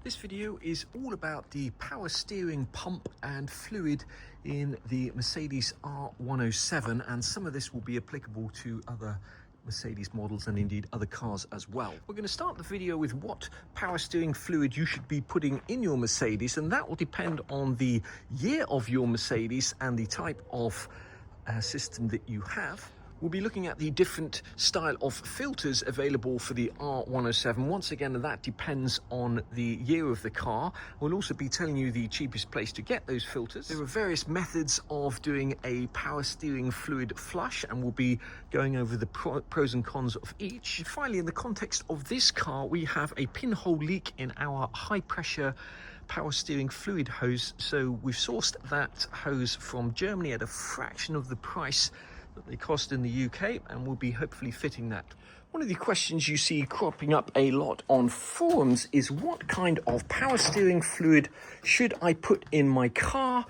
This video is all about the power steering pump and fluid in the Mercedes R107, and some of this will be applicable to other Mercedes models and indeed other cars as well. We're going to start the video with what power steering fluid you should be putting in your Mercedes, and that will depend on the year of your Mercedes and the type of system that you have. We'll be looking at the different style of filters available for the R107. Once again, that depends on the year of the car. We'll also be telling you the cheapest place to get those filters. There are various methods of doing a power steering fluid flush, and we'll be going over the pros and cons of each. And finally, in the context of this car, we have a pinhole leak in our high pressure power steering fluid hose. So we've sourced that hose from Germany at a fraction of the price that they cost in the UK, and we'll be hopefully fitting that. One of the questions you see cropping up a lot on forums is, what kind of power steering fluid should I put in my car?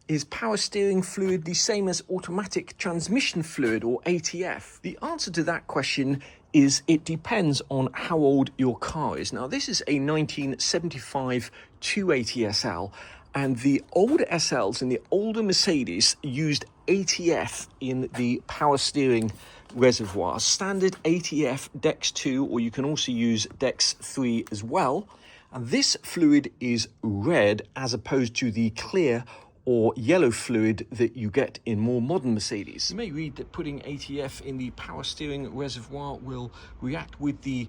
Is power steering fluid the same as automatic transmission fluid, or ATF? The answer to that question is it depends on how old your car is. Now, this is a 1975 280 SL, and the older SLs and the older Mercedes used ATF in the power steering reservoir. Standard ATF DEX 2, or you can also use DEX 3 as well. And this fluid is red as opposed to the clear or yellow fluid that you get in more modern Mercedes. You may read that putting ATF in the power steering reservoir will react with the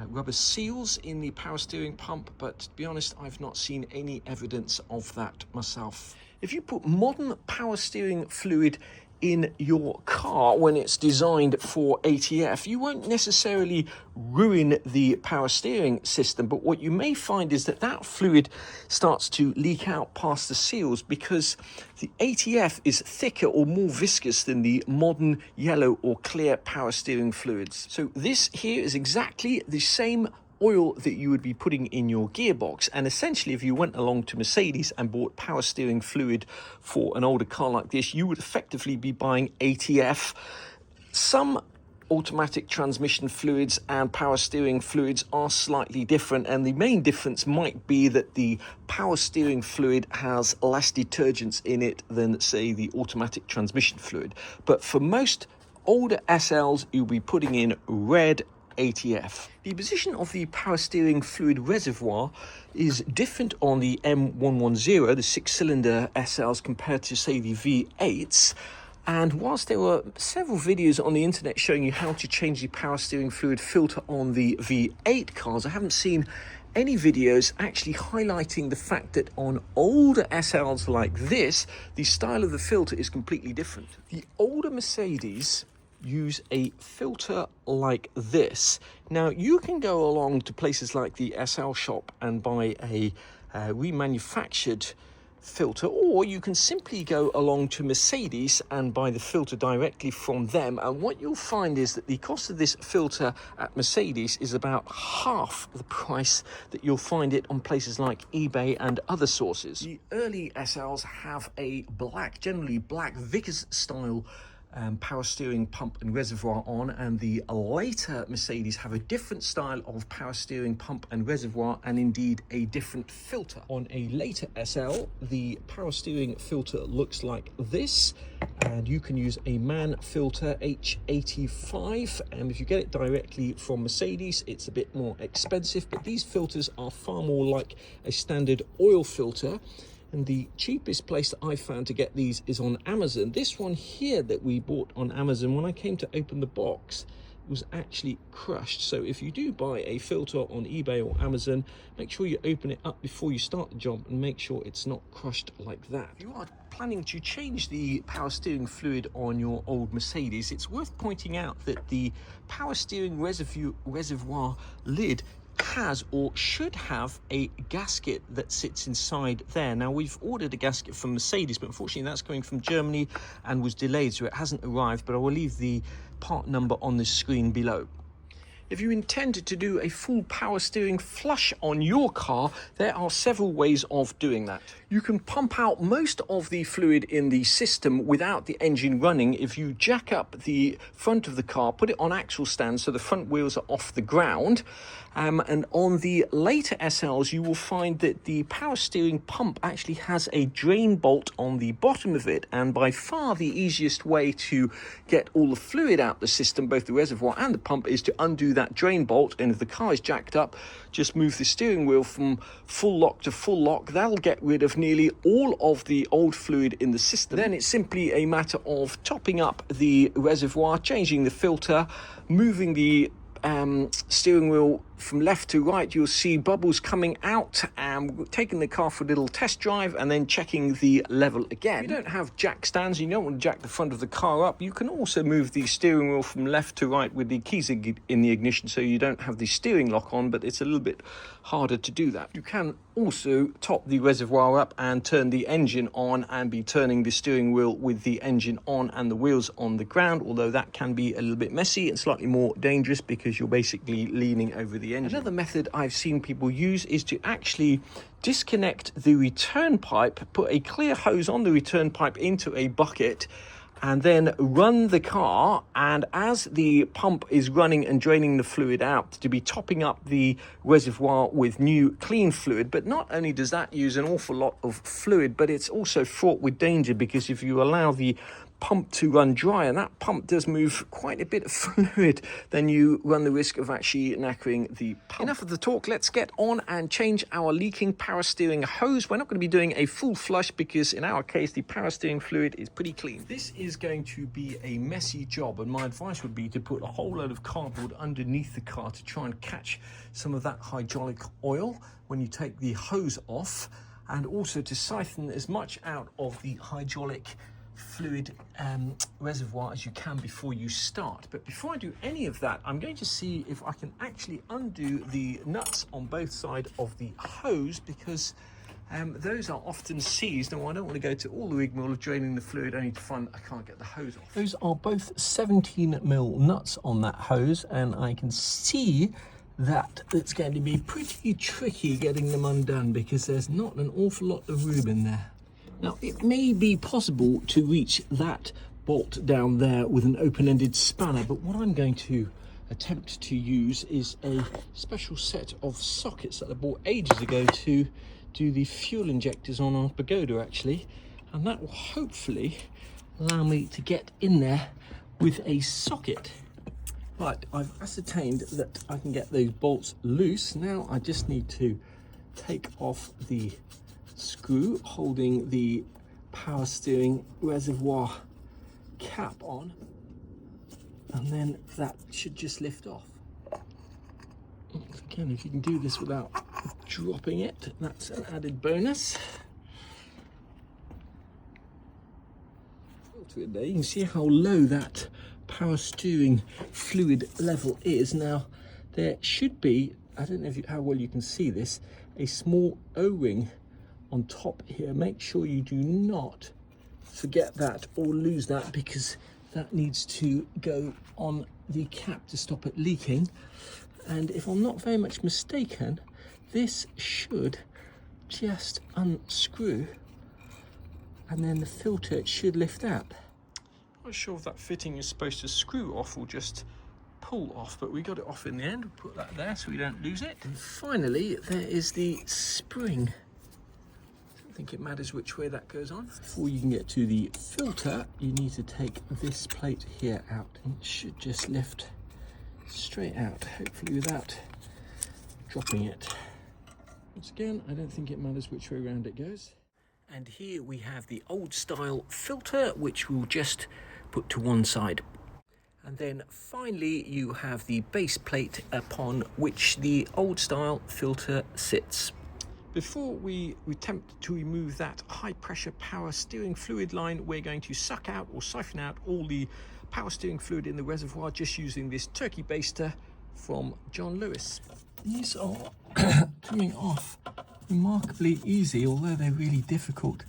rubber seals in the power steering pump, but to be honest, I've not seen any evidence of that myself. If you put modern power steering fluid in your car when it's designed for ATF, you won't necessarily ruin the power steering system, but what you may find is that that fluid starts to leak out past the seals because the ATF is thicker or more viscous than the modern yellow or clear power steering fluids. So this here is exactly the same oil that you would be putting in your gearbox, and essentially if you went along to Mercedes and bought power steering fluid for an older car like this, you would effectively be buying ATF. Some automatic transmission fluids and power steering fluids are slightly different, and the main difference might be that the power steering fluid has less detergents in it than, say, the automatic transmission fluid. But for most older SLs, you'll be putting in red ATF. The position of the power steering fluid reservoir is different on the M110, the six-cylinder SLs, compared to, say, the V8s. And whilst there were several videos on the internet showing you how to change the power steering fluid filter on the V8 cars, I haven't seen any videos actually highlighting the fact that on older SLs like this, the style of the filter is completely different. The older Mercedes use a filter like this. Now, you can go along to places like the SL shop and buy a remanufactured filter, or you can simply go along to Mercedes and buy the filter directly from them. And what you'll find is that the cost of this filter at Mercedes is about half the price that you'll find it on places like eBay and other sources. The early SLs have a black, generally black Vickers style power steering pump and reservoir on, and the later Mercedes have a different style of power steering pump and reservoir, and indeed a different filter. On a later SL, the power steering filter looks like this, and you can use a MAN filter H85, and if you get it directly from Mercedes, it's a bit more expensive, but these filters are far more like a standard oil filter. And the cheapest place that I found to get these is on Amazon. This one here that we bought on Amazon, when I came to open the box, was actually crushed. So if you do buy a filter on eBay or Amazon, make sure you open it up before you start the job and make sure it's not crushed like that. If you are planning to change the power steering fluid on your old Mercedes, it's worth pointing out that the power steering reservoir lid has or should have a gasket that sits inside there. Now, we've ordered a gasket from Mercedes, but unfortunately that's coming from Germany and was delayed, so it hasn't arrived, but I will leave the part number on the screen below. If you intended to do a full power steering flush on your car, there are several ways of doing that. You can pump out most of the fluid in the system without the engine running if you jack up the front of the car, put it on axle stands so the front wheels are off the ground, And on the later SLs, you will find that the power steering pump actually has a drain bolt on the bottom of it, and by far the easiest way to get all the fluid out the system, both the reservoir and the pump, is to undo that drain bolt. And if the car is jacked up, just move the steering wheel from full lock to full lock. That'll get rid of nearly all of the old fluid in the system. Then it's simply a matter of topping up the reservoir, changing the filter, moving the steering wheel from left to right. You'll see bubbles coming out, and taking the car for a little test drive and then checking the level again. If you don't have jack stands, you don't want to jack the front of the car up, you can also move the steering wheel from left to right with the keys in the ignition, so you don't have the steering lock on, but it's a little bit harder to do that. You can also top the reservoir up and turn the engine on and be turning the steering wheel with the engine on and the wheels on the ground, although that can be a little bit messy and slightly more dangerous because you're basically leaning over the engine. Another method I've seen people use is to actually disconnect the return pipe, put a clear hose on the return pipe into a bucket, and then run the car, and as the pump is running and draining the fluid out, to be topping up the reservoir with new clean fluid. But not only does that use an awful lot of fluid, but it's also fraught with danger, because if you allow the pump to run dry, and that pump does move quite a bit of fluid, then you run the risk of actually knackering the pump. Enough of the talk, let's get on and change our leaking power steering hose. We're not going to be doing a full flush because in our case the power steering fluid is pretty clean. This is going to be a messy job, and my advice would be to put a whole load of cardboard underneath the car to try and catch some of that hydraulic oil when you take the hose off, and also to siphon as much out of the hydraulic fluid reservoir as you can before you start. But before I do any of that, I'm going to see if I can actually undo the nuts on both sides of the hose, because those are often seized, and I don't want to go to all the rigmarole of draining the fluid only to find I can't get the hose off. Those are both 17mm nuts on that hose, and I can see that it's going to be pretty tricky getting them undone because there's not an awful lot of room in there. Now, it may be possible to reach that bolt down there with an open-ended spanner, but what I'm going to attempt to use is a special set of sockets that I bought ages ago to do the fuel injectors on our Pagoda, actually, and that will hopefully allow me to get in there with a socket. Right, I've ascertained that I can get those bolts loose. Now I just need to take off the screw holding the power steering reservoir cap on, and then that should just lift off. Again, if you can do this without dropping it, that's an added bonus. There, you can see how low that power steering fluid level is. Now there should be, I don't know how well you can see this, a small O-ring on top here. Make sure you do not forget that or lose that, because that needs to go on the cap to stop it leaking. And if I'm not very much mistaken, this should just unscrew, and then the filter should lift out. I'm not sure if that fitting is supposed to screw off or just pull off, but we got it off in the end. We'll put that there so we don't lose it. And finally, there is the spring. I think it matters which way that goes on. Before you can get to the filter, you need to take this plate here out, and it should just lift straight out, hopefully without dropping it. Once again, I don't think it matters which way around it goes. And here we have the old style filter, which we'll just put to one side. And then finally you have the base plate upon which the old style filter sits. Before we attempt to remove that high pressure power steering fluid line, we're going to suck out or siphon out all the power steering fluid in the reservoir just using this turkey baster from John Lewis. These are coming off remarkably easy, although they're really difficult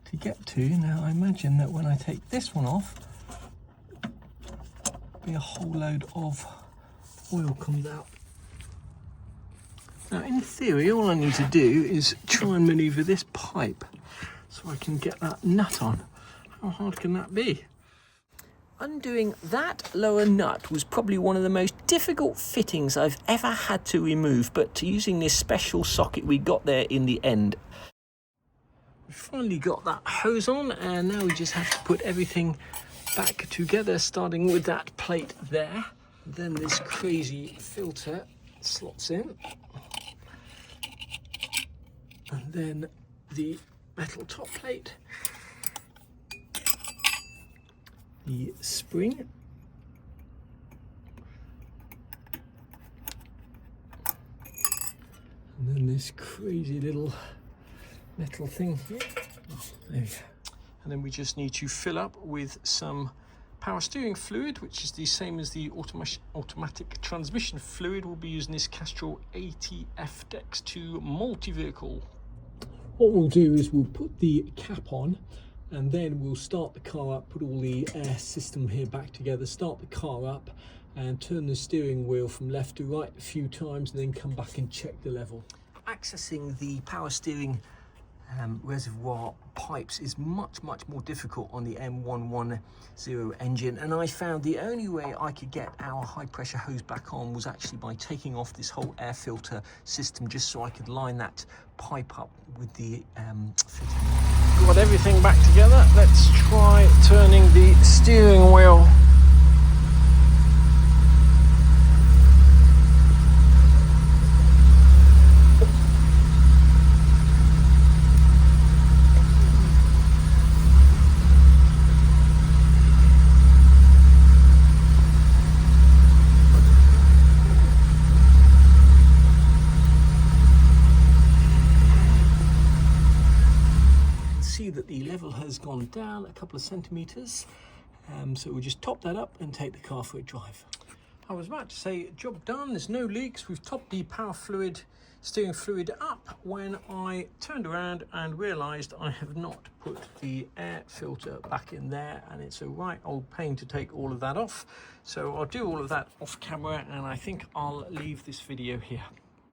to get to. Now I imagine that when I take this one off, a whole load of oil comes out. Now in theory, all I need to do is try and maneuver this pipe so I can get that nut on. How hard can that be? Undoing that lower nut was probably one of the most difficult fittings I've ever had to remove, but using this special socket we got there in the end. We finally got that hose on, and now we just have to put everything back together, starting with that plate there. Then this crazy filter slots in, and then the metal top plate, the spring, and then this crazy little metal thing here. Oh, there we go. And then we just need to fill up with some power steering fluid, which is the same as the automatic transmission fluid. We'll be using this Castrol ATF Dex 2 multi-vehicle. What we'll do is we'll put the cap on, and then we'll start the car up, put all the air system here back together, start the car up and turn the steering wheel from left to right a few times, and then come back and check the level. Accessing the power steering reservoir pipes is much more difficult on the M110 engine, and I found the only way I could get our high pressure hose back on was actually by taking off this whole air filter system, just so I could line that pipe up with the fitting. Got everything back together. Let's try turning the steering wheel. See that the level has gone down a couple of centimeters, so we'll just top that up and take the car for a drive. I was about to say job done, there's no leaks. We've topped the power fluid, steering fluid up when I turned around and realized I have not put the air filter back in there, and it's a right old pain to take all of that off. So I'll do all of that off camera, and I think I'll leave this video here.